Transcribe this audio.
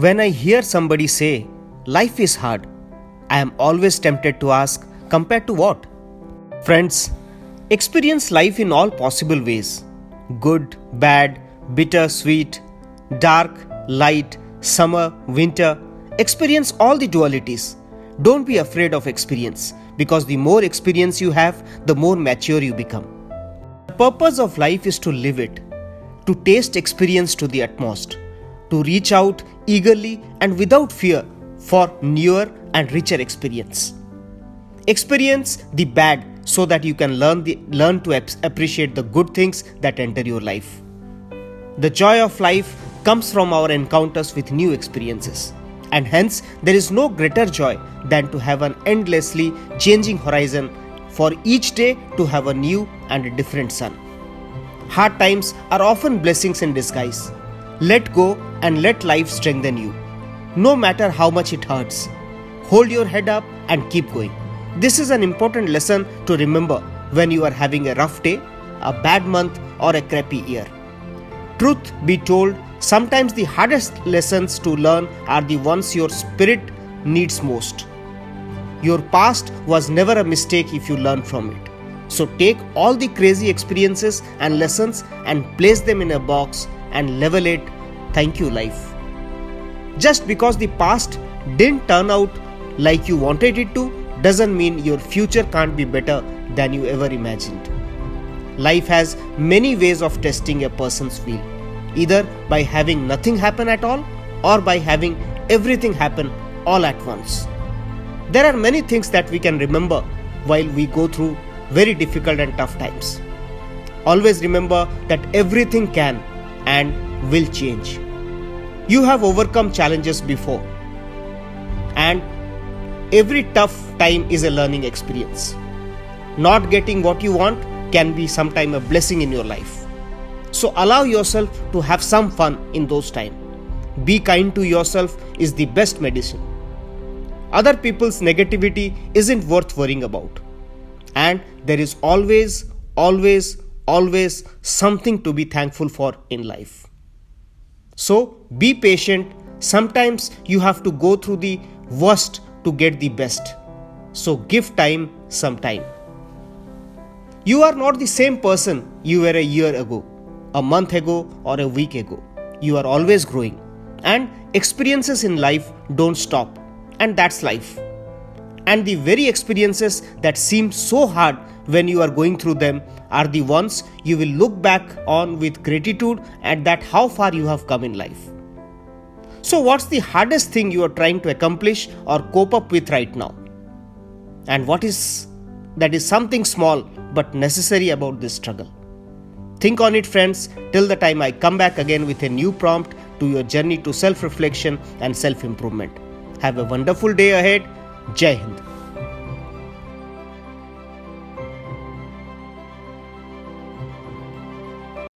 When I hear somebody say, life is hard, I am always tempted to ask, compared to what? Friends, experience life in all possible ways good, bad, bitter, sweet, dark, light, summer, winter. Experience all the dualities. Don't be afraid of experience because the more experience you have, the more mature you become. The purpose of life is to live it, to taste experience to the utmost, to reach out eagerly and without fear for newer and richer experience. Experience the bad so that you can learn to appreciate the good things that enter your life. The joy of life comes from our encounters with new experiences, and hence there is no greater joy than to have an endlessly changing horizon for each day to have a new and a different sun. Hard times are often blessings in disguise. Let go and let life strengthen you. No matter how much it hurts, hold your head up and keep going. This is an important lesson to remember when you are having a rough day, a bad month, or a crappy year. Truth be told, sometimes the hardest lessons to learn are the ones your spirit needs most. Your past was never a mistake if you learn from it. So take all the crazy experiences and lessons and place them in a box and level it. Thank you, life. Just because the past didn't turn out like you wanted it to doesn't mean your future can't be better than you ever imagined. Life has many ways of testing a person's will, either by having nothing happen at all or by having everything happen all at once. There are many things that we can remember while we go through very difficult and tough times. Always remember that everything can and will change. You have overcome challenges before, and every tough time is a learning experience. Not getting what you want can be sometime a blessing in your life. So allow yourself to have some fun in those times. Be kind to yourself is the best medicine. Other people's negativity isn't worth worrying about. And there is always something to be thankful for in life. So be patient. Sometimes you have to go through the worst to get the best. So give time some time. You are not the same person you were a year ago, a month ago, or a week ago. You are always growing. And experiences in life don't stop. And that's life. And the very experiences that seem so hard when you are going through them are the ones you will look back on with gratitude at that how far you have come in life. So what's the hardest thing you are trying to accomplish or cope up with right now? And what is something small but necessary about this struggle? Think on it, friends, till the time I come back again with a new prompt to your journey to self-reflection and self-improvement. Have a wonderful day ahead. Jai Hind.